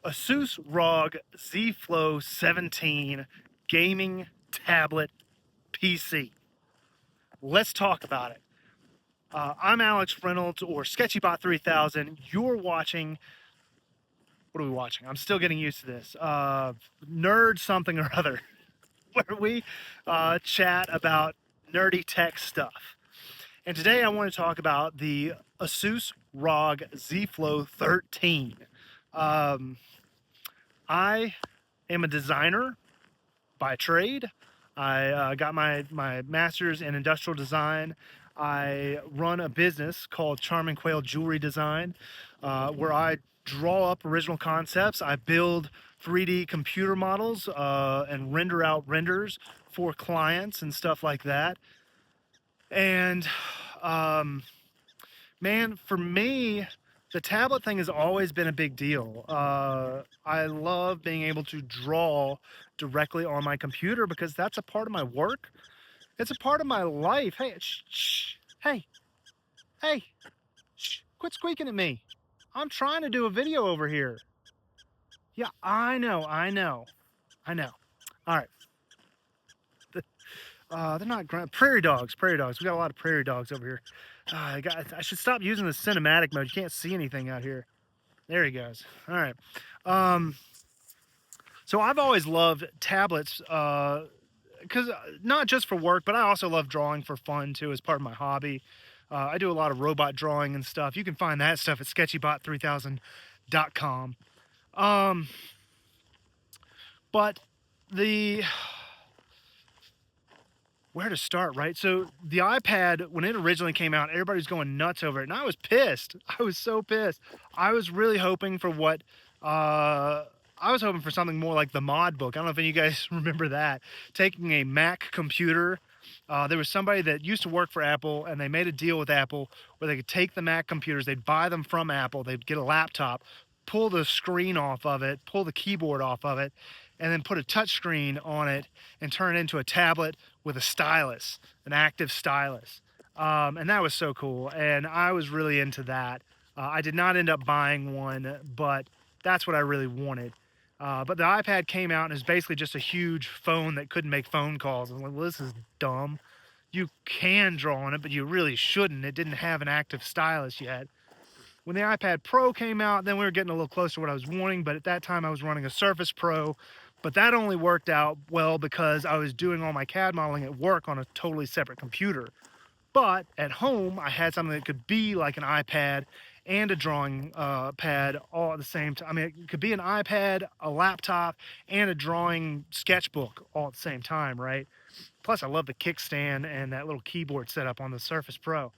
ASUS ROG ZFlow 17 gaming tablet PC. Let's talk about it. I'm Alex Reynolds or SketchyBot 3000. You're watching, what are we watching? I'm still getting used to this. Nerd something or other, where we chat about nerdy tech stuff. And today I want to talk about the ASUS ROG ZFlow 13. I am a designer by trade. I got my master's in industrial design. I run a business called Charming Quail Jewelry Design, where I draw up original concepts. I build 3D computer models and render out renders for clients and stuff like that. And man, for me, the tablet thing has always been a big deal. I love being able to draw directly on my computer because that's a part of my work. It's a part of my life. Hey, hey, quit squeaking at me. I'm trying to do a video over here. Yeah, I know. All right. They're not prairie dogs. We got a lot of prairie dogs over here. I should stop using the cinematic mode. You can't see anything out here. There he goes. All right. So I've always loved tablets because not just for work, but I also love drawing for fun too as part of my hobby. I do a lot of robot drawing and stuff. You can find that stuff at sketchybot3000.com. But where to start, right? So the iPad, when it originally came out, everybody was going nuts over it, and I was pissed. I was so pissed. I was really hoping for something more like the Mod Book. I don't know if any of you guys remember that. Taking a Mac computer. There was somebody that used to work for Apple, and they made a deal with Apple where they could take the Mac computers, they'd buy them from Apple, they'd get a laptop, pull the screen off of it, pull the keyboard off of it, and then put a touch screen on it and turn it into a tablet with a stylus, an active stylus. And that was so cool. And I was really into that. I did not end up buying one, but that's what I really wanted. But the iPad came out and is basically just a huge phone that couldn't make phone calls. I'm like, well, this is dumb. You can draw on it, but you really shouldn't. It didn't have an active stylus yet. When the iPad Pro came out, then we were getting a little closer to what I was wanting, but at that time I was running a Surface Pro, but that only worked out well because I was doing all my CAD modeling at work on a totally separate computer. But at home, I had something that could be like an iPad and a drawing pad all at the same time. I mean, it could be an iPad, a laptop, and a drawing sketchbook all at the same time, right? Plus, I love the kickstand and that little keyboard setup on the Surface Pro.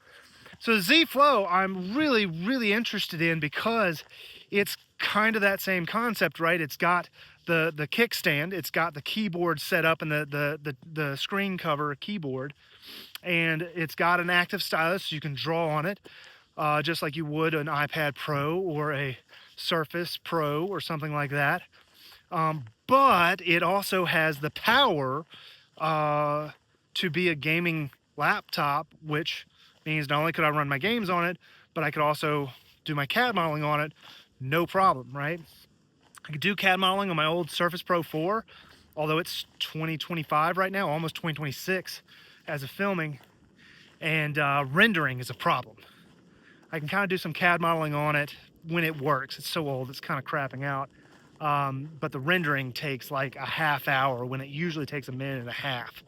So ZFlow, I'm really, really interested in because it's kind of that same concept, right? It's got the kickstand, it's got the keyboard set up and the screen cover keyboard, and it's got an active stylus so you can draw on it, just like you would an iPad Pro or a Surface Pro or something like that. But it also has the power to be a gaming laptop, which means not only could I run my games on it, but I could also do my CAD modeling on it, no problem, right? I could do CAD modeling on my old Surface Pro 4, although it's 2025 right now, almost 2026 as of filming, and rendering is a problem. I can kind of do some CAD modeling on it when it works. It's so old, it's kind of crapping out. But the rendering takes like a half hour when it usually takes a minute and a half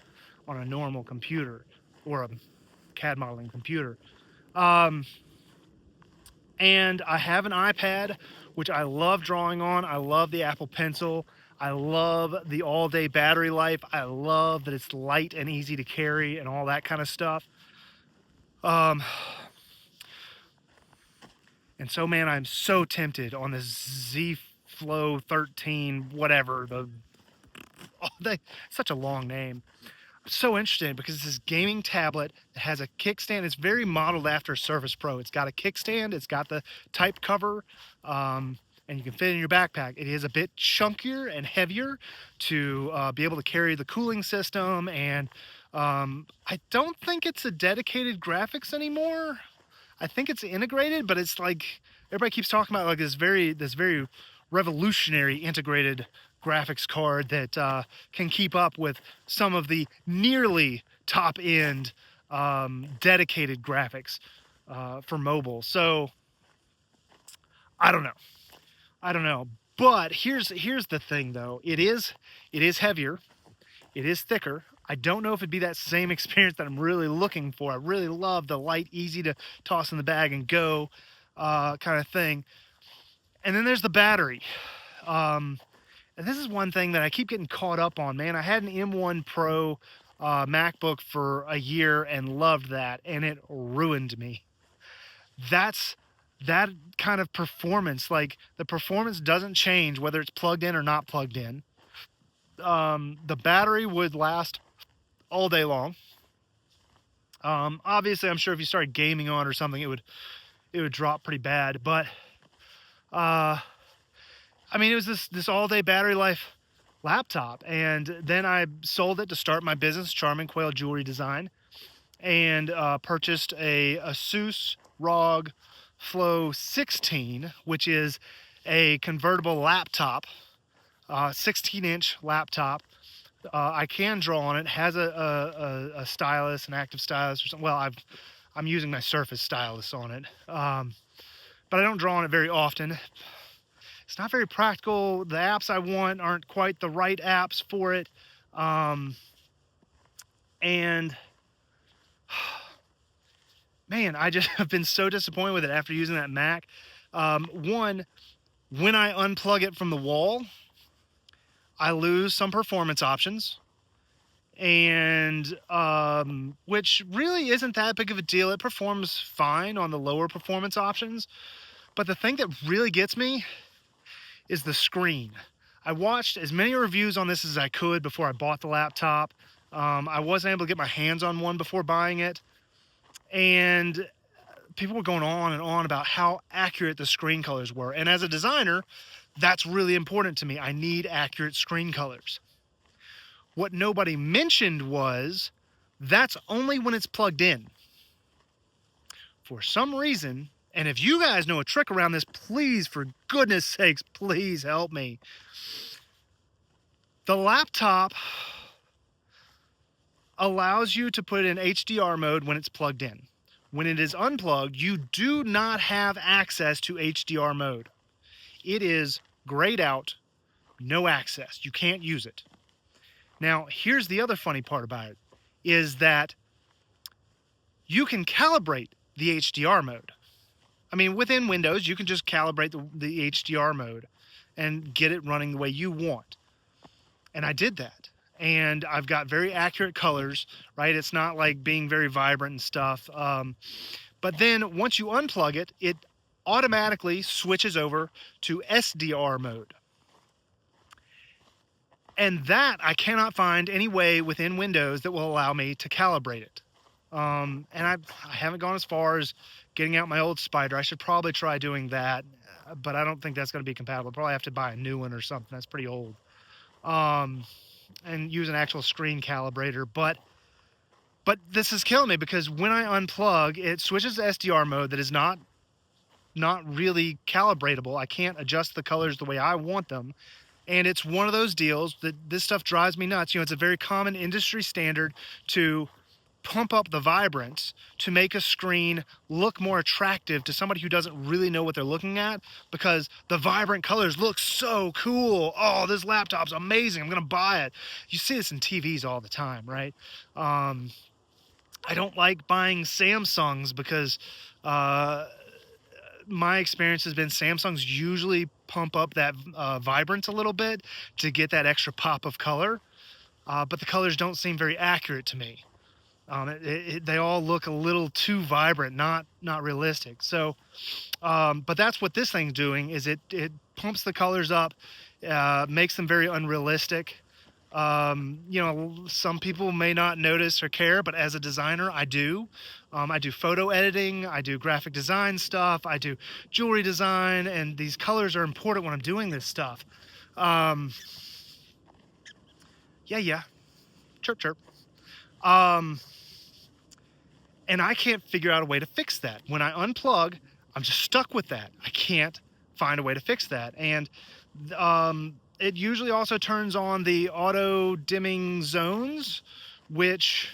on a normal computer or a CAD modeling computer. And I have an iPad, which I love drawing on. I love the Apple Pencil. I love the all-day battery life. I love that it's light and easy to carry and all that kind of stuff. And so, man, I'm so tempted on this ZFlow 13, whatever. Such a long name. I'm so interested because it's this gaming tablet that has a kickstand. It's very modeled after Surface Pro. It's got a kickstand. It's got the type cover, and you can fit it in your backpack. It is a bit chunkier and heavier to be able to carry the cooling system. And I don't think it's a dedicated graphics anymore. I think it's integrated, but it's like everybody keeps talking about like this very revolutionary integrated graphics card that can keep up with some of the nearly top-end dedicated graphics for mobile. So I don't know. I don't know. But here's the thing though. It is heavier. It is thicker. I don't know if it'd be that same experience that I'm really looking for. I really love the light, easy to toss in the bag and go kind of thing. And then there's the battery. And this is one thing that I keep getting caught up on, man. I had an M1 Pro MacBook for a year and loved that, and it ruined me. That's that kind of performance. Like, the performance doesn't change whether it's plugged in or not plugged in. The battery would last all day long. Obviously, I'm sure if you started gaming on or something, it would drop pretty bad. But I mean, it was this all day battery life laptop, and then I sold it to start my business, Charming Quail Jewelry Design, and purchased a ASUS ROG Flow Z13, which is a convertible laptop, 16-inch laptop. I can draw on it. Has a stylus, an active stylus or something. Well, I'm using my Surface stylus on it, but I don't draw on it very often. It's not very practical. The apps I want aren't quite the right apps for it. And man, I just have been so disappointed with it after using that Mac. One, when I unplug it from the wall, I lose some performance options, and which really isn't that big of a deal. It performs fine on the lower performance options. But the thing that really gets me is the screen. I watched as many reviews on this as I could before I bought the laptop. I wasn't able to get my hands on one before buying it. And people were going on and on about how accurate the screen colors were. And as a designer, that's really important to me. I need accurate screen colors. What nobody mentioned was that's only when it's plugged in. For some reason, and if you guys know a trick around this, please, for goodness sakes, please help me. The laptop allows you to put it in HDR mode when it's plugged in. When it is unplugged, you do not have access to HDR mode. It is grayed out, no access. You can't use it. Now, here's the other funny part about it, is that you can calibrate the HDR mode. I mean, within Windows, you can just calibrate the HDR mode and get it running the way you want. And I did that. And I've got very accurate colors, right? It's not like being very vibrant and stuff. But then once you unplug it, it automatically switches over to SDR mode. And that I cannot find any way within Windows that will allow me to calibrate it. And I haven't gone as far as getting out my old Spider. I should probably try doing that, but I don't think that's going to be compatible. I'll probably have to buy a new one or something that's pretty old, and use an actual screen calibrator. But this is killing me, because when I unplug, it switches to SDR mode that is not really calibratable. I can't adjust the colors the way I want them. And it's one of those deals that this stuff drives me nuts. You know, it's a very common industry standard to pump up the vibrance to make a screen look more attractive to somebody who doesn't really know what they're looking at, because the vibrant colors look so cool. Oh, this laptop's amazing. I'm going to buy it. You see this in TVs all the time, right? I don't like buying Samsungs because my experience has been Samsungs usually pump up that vibrance a little bit to get that extra pop of color, but the colors don't seem very accurate to me. They all look a little too vibrant, not realistic. So, but that's what this thing's doing, is it pumps the colors up, makes them very unrealistic. You know, some people may not notice or care, but as a designer, I do. I do photo editing, I do graphic design stuff, I do jewelry design, and these colors are important when I'm doing this stuff. Yeah. Chirp, chirp. And I can't figure out a way to fix that. When I unplug, I'm just stuck with that. I can't find a way to fix that. And it usually also turns on the auto dimming zones, which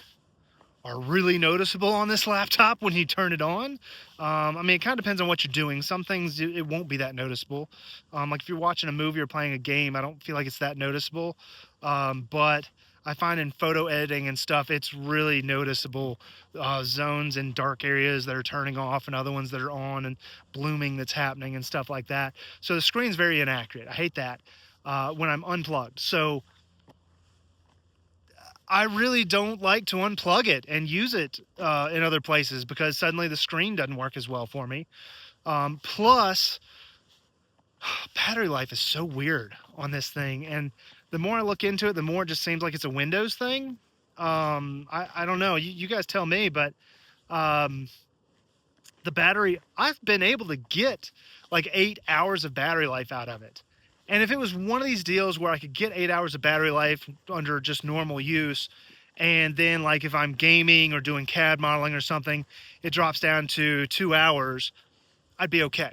are really noticeable on this laptop when you turn it on. I mean, it kind of depends on what you're doing. Some things it won't be that noticeable. Like if you're watching a movie or playing a game, I don't feel like it's that noticeable. But I find in photo editing and stuff, it's really noticeable. Zones in dark areas that are turning off and other ones that are on, and blooming that's happening and stuff like that. So the screen's very inaccurate. I hate that when I'm unplugged. So I really don't like to unplug it and use it in other places because suddenly the screen doesn't work as well for me. Plus, battery life is so weird on this thing. And the more I look into it, the more it just seems like it's a Windows thing. I don't know. You guys tell me, but um, the battery, I've been able to get like 8 hours of battery life out of it. And if it was one of these deals where I could get 8 hours of battery life under just normal use, and then like if I'm gaming or doing CAD modeling or something, it drops down to 2 hours, I'd be okay.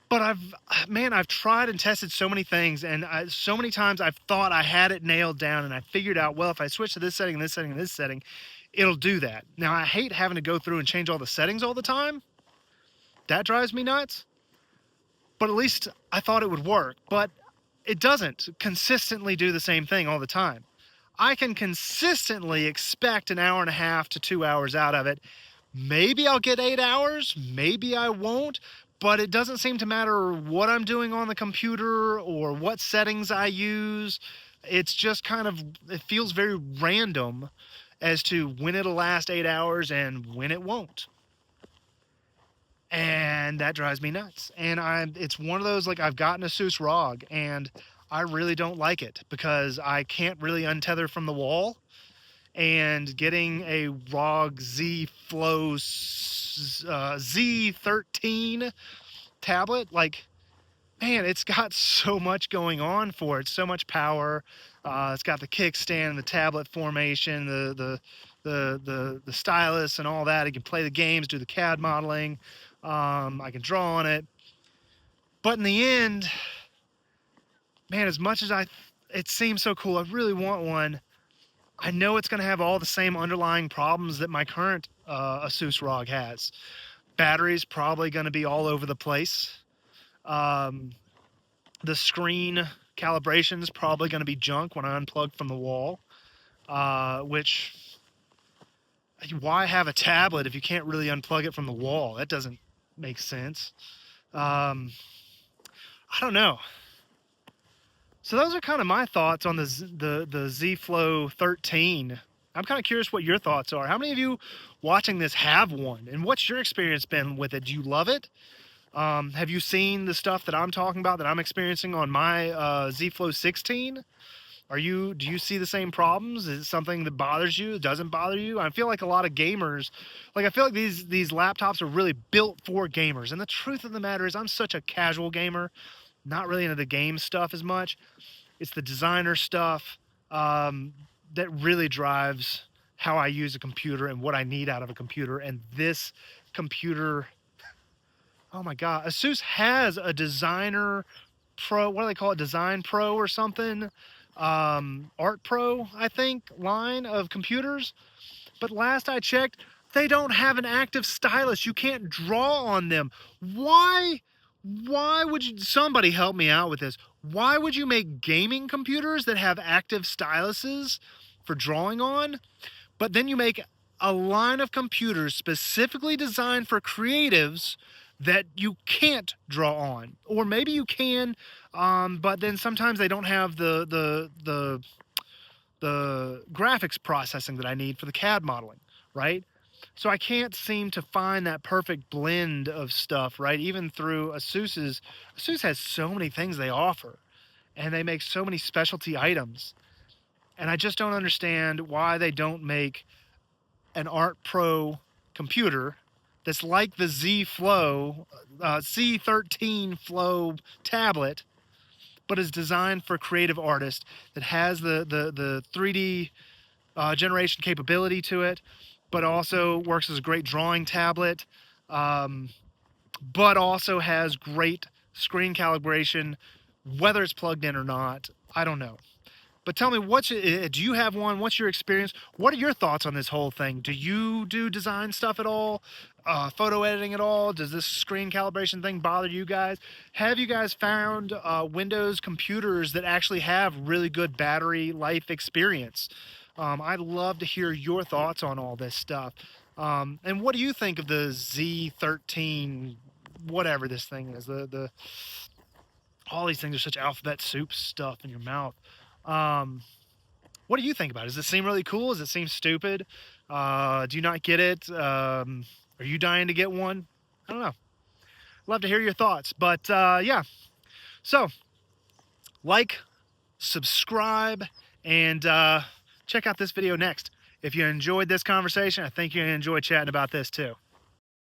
But I've tried and tested so many things, and so many times I've thought I had it nailed down, and I figured out, well, if I switch to this setting, this setting, and this setting, it'll do that. Now, I hate having to go through and change all the settings all the time. That drives me nuts. But at least I thought it would work. But it doesn't consistently do the same thing all the time. I can consistently expect an hour and a half to 2 hours out of it. Maybe I'll get 8 hours, maybe I won't, but it doesn't seem to matter what I'm doing on the computer or what settings I use. It's just kind of, it feels very random as to when it'll last 8 hours and when it won't. And that drives me nuts. And it's one of those, like, I've gotten a ASUS ROG and I really don't like it because I can't really untether from the wall. And getting a ROG ZFlow Z13 tablet, like, man, it's got so much going on for it, so much power. It's got the kickstand, the tablet formation, the stylus, and all that. It can play the games, do the CAD modeling. I can draw on it. But in the end, man, as much as it seems so cool, I really want one. I know it's going to have all the same underlying problems that my current ASUS ROG has. Battery's probably going to be all over the place. The screen calibration is probably going to be junk when I unplug from the wall, which, why have a tablet if you can't really unplug it from the wall? That doesn't make sense. I don't know. So those are kind of my thoughts on the ZFlow 13. I'm kind of curious what your thoughts are. How many of you watching this have one? And what's your experience been with it? Do you love it? Have you seen the stuff that I'm talking about that I'm experiencing on my ZFlow 16? Do you see the same problems? Is it something that bothers you? It doesn't bother you? I feel like a lot of gamers, like I feel like these laptops are really built for gamers. And the truth of the matter is I'm such a casual gamer, not really into the game stuff as much. It's the designer stuff that really drives how I use a computer and what I need out of a computer. And this computer, oh my God, ASUS has a designer pro, what do they call it? Design Pro or something? Art Pro, I think, line of computers. But last I checked, they don't have an active stylus. You can't draw on them. Why would you, somebody help me out with this? Why would you make gaming computers that have active styluses for drawing on, but then you make a line of computers specifically designed for creatives that you can't draw on? Or maybe you can, but then sometimes they don't have the graphics processing that I need for the CAD modeling, right? So I can't seem to find that perfect blend of stuff, right? Even through ASUS has so many things they offer, and they make so many specialty items. And I just don't understand why they don't make an Art Pro computer that's like the ZFlow, Z13 Flow tablet, but is designed for creative artists, that has the 3D generation capability to it, but also works as a great drawing tablet. but also has great screen calibration, whether it's plugged in or not. I don't know. But tell me, do you have one? What's your experience? What are your thoughts on this whole thing? Do you do design stuff at all? Photo editing at all? Does this screen calibration thing bother you guys? Have you guys found Windows computers that actually have really good battery life experience? I'd love to hear your thoughts on all this stuff. And what do you think of the Z13, whatever this thing is? The all these things are such alphabet soup stuff in your mouth. Um, what do you think about it? Does it seem really cool? Does it seem stupid? Do you not get it? Are you dying to get one? I don't know. Love to hear your thoughts. But yeah, so like, subscribe, and check out this video next. If you enjoyed this conversation, I think you enjoyed chatting about this too.